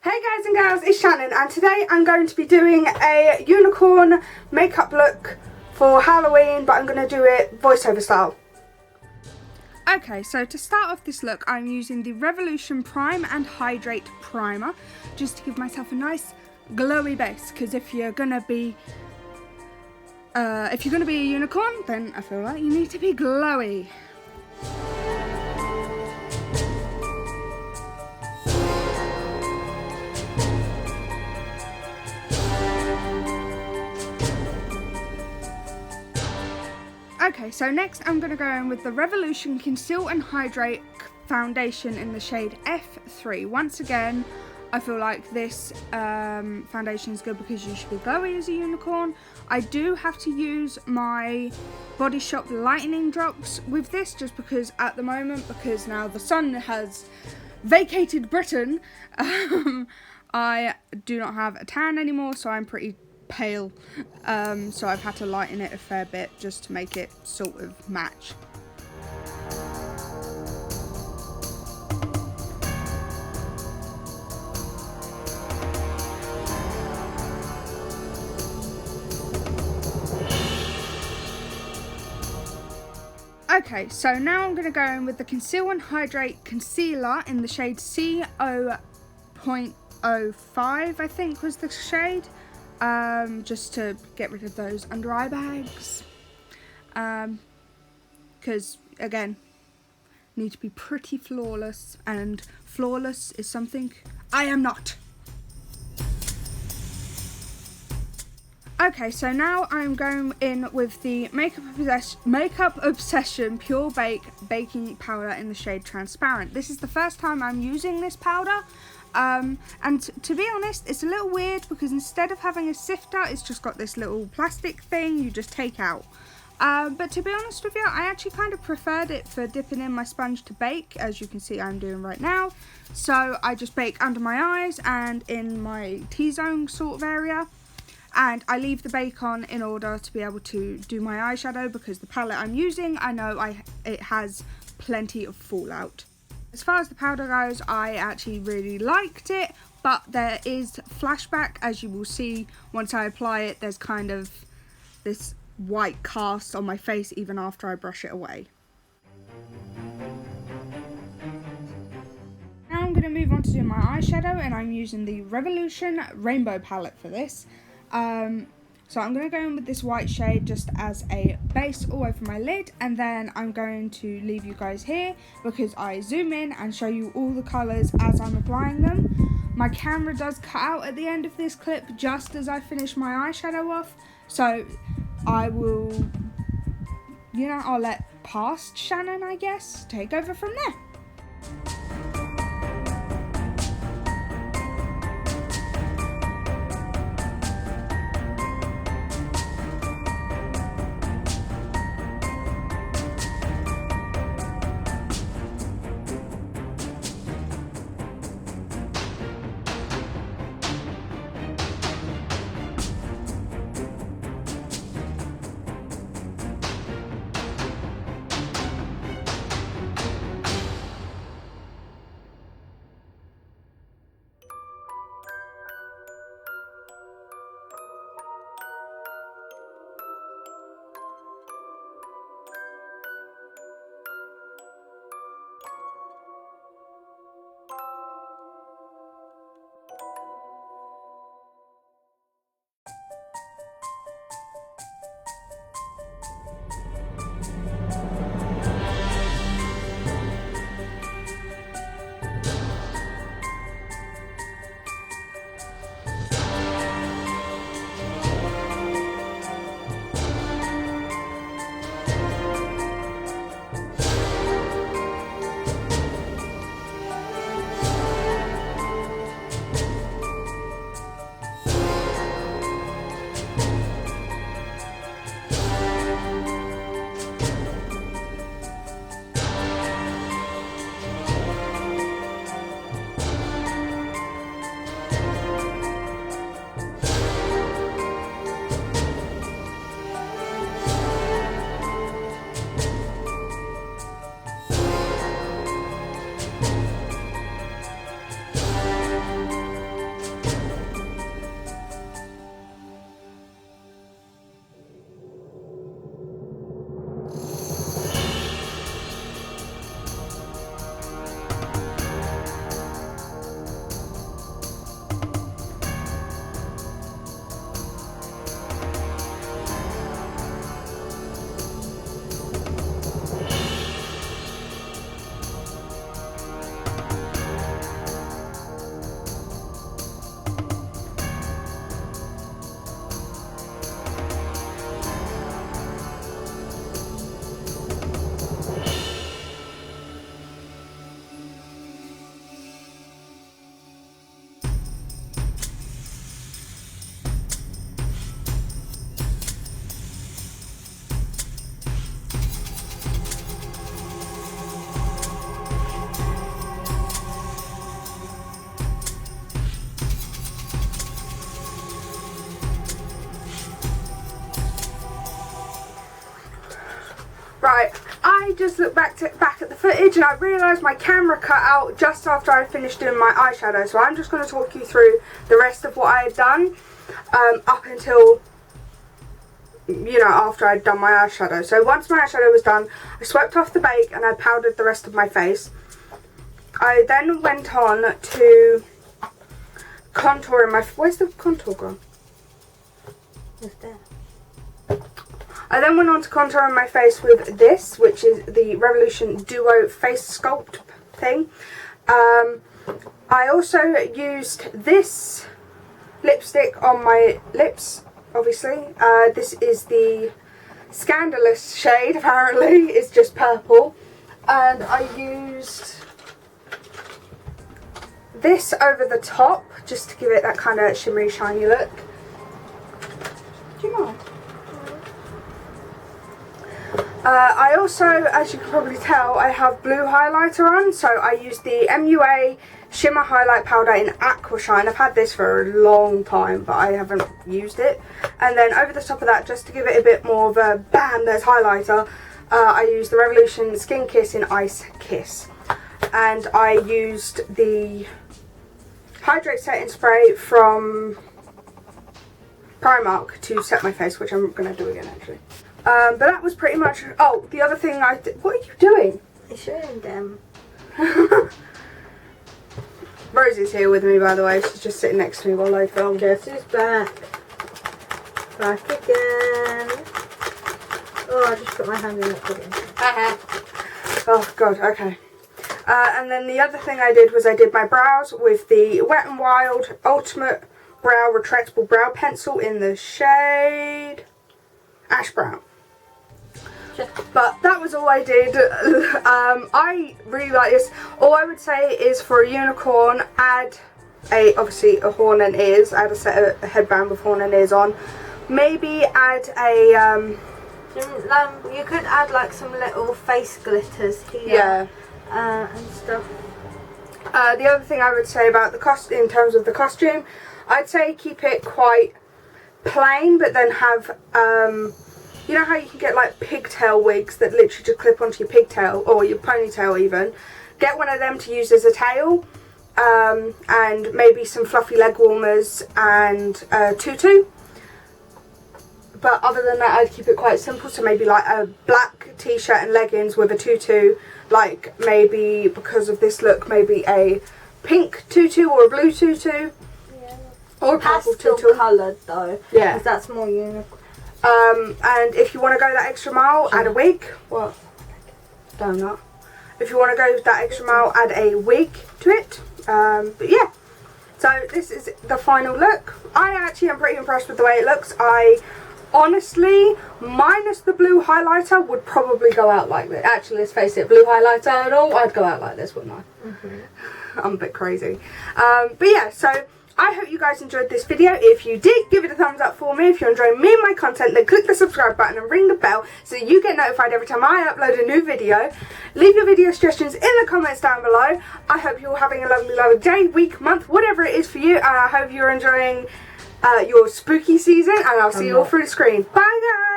Hey guys and girls, it's Shannon and today I'm going to be doing a unicorn makeup look for Halloween, but I'm going to do it voiceover style. Okay, so to start off this look I'm using the Revolution Prime and Hydrate Primer just to give myself a nice glowy base, because if you're going to be a unicorn, then I feel like you need to be glowy. Okay, so next I'm going to go in with the Revolution Conceal and Hydrate foundation in the shade F3. Once again, I feel like this foundation is good because you should be glowy as a unicorn. I do have to use my Body Shop Lightening drops with this just because at the moment, because now the sun has vacated Britain, I do not have a tan anymore, so I'm pretty pale, so I've had to lighten it a fair bit just to make it sort of match. Okay, so now I'm going to go in with the Conceal and Hydrate Concealer in the shade CO.05, I think was the shade. Just to get rid of those under eye bags, because again, need to be pretty flawless, and flawless is something I am not. Okay, so now I'm going in with the Makeup Obsession Pure Bake Baking Powder in the shade Transparent. This is the first time I'm using this powder. And to be honest, it's a little weird because instead of having a sifter, it's just got this little plastic thing you just take out. But to be honest with you, I actually kind of preferred it for dipping in my sponge to bake, as you can see I'm doing right now. So I just bake under my eyes and in my T-zone sort of area. And I leave the bake on in order to be able to do my eyeshadow, because the palette I'm using, I know it has plenty of fallout. As far as the powder goes, I actually really liked it, but there is flashback, as you will see once I apply it. There's kind of this white cast on my face even after I brush it away. Now I'm going to move on to do my eyeshadow, and I'm using the Revolution Rainbow palette for this. So I'm going to go in with this white shade just as a base all over my lid, and then I'm going to leave you guys here because I zoom in and show you all the colours as I'm applying them. My camera does cut out at the end of this clip just as I finish my eyeshadow off, so I will, I'll let past Shannon, I guess, take over from there. just looked back at the footage and I realised my camera cut out just after I finished doing my eyeshadow. So I'm just going to talk you through the rest of what I had done up until, you know, after I'd done my eyeshadow. So once my eyeshadow was done, I swept off the bake and I powdered the rest of my face. I then went on to contouring my... Where's the contour gone? It's there. I then went on to contouring my face with this, which is the Revolution Duo Face Sculpt thing. I also used this lipstick on my lips, obviously. This is the Scandalous shade, apparently. It's just purple. And I used this over the top, just to give it that kind of shimmery, shiny look. Do you mind? I also, as you can probably tell, I have blue highlighter on, so I used the MUA Shimmer Highlight Powder in Aqua Shine. I've had this for a long time, but I haven't used it. And then over the top of that, just to give it a bit more of a bam, there's highlighter, I used the Revolution Skin Kiss in Ice Kiss. And I used the Hydrate setting spray from Primark to set my face, which I'm going to do again actually. But that was pretty much... Oh, the other thing I did... What are you doing? I'm showing them. Rosie's here with me, by the way. She's just sitting next to me while I film. Guess who's back? Back again. Oh, I just put my hand in the pudding. Oh, God, okay. And then the other thing I did was I did my brows with the Wet n Wild Ultimate Brow Retractable Brow Pencil in the shade Ash Brown. But that was all I did. I really like this. All I would say is for a unicorn, add obviously a horn and ears. Add a headband with horn and ears on. Maybe add a... you could add like some little face glitters here. Yeah. And stuff. The other thing I would say about the in terms of the costume, I'd say keep it quite plain, but then have... you know how you can get like pigtail wigs that literally just clip onto your pigtail or your ponytail even? Get one of them to use as a tail, and maybe some fluffy leg warmers and a tutu. But other than that, I'd keep it quite simple. So maybe like a black t-shirt and leggings with a tutu. Like maybe, because of this look, maybe a pink tutu or a blue tutu. Yeah. Or a purple tutu. Pastel coloured though. Yeah. Because that's more unicorn. And if you want to go that extra mile, add a wig. What? Donut. If you want to go that extra mile, add a wig to it. But yeah. So this is the final look. I actually am pretty impressed with the way it looks. I honestly, minus the blue highlighter, would probably go out like this. Actually, let's face it, blue highlighter and all, I'd go out like this, wouldn't I? I'm a bit crazy. But yeah, so I hope you guys enjoyed this video. If you did, give it a thumbs up for me. If you're enjoying me and my content, then click the subscribe button and ring the bell so you get notified every time I upload a new video. Leave your video suggestions in the comments down below. I hope you're having a lovely, lovely day, week, month, whatever it is for you. And I hope you're enjoying your spooky season. And I'll see you all through the screen. Bye, guys.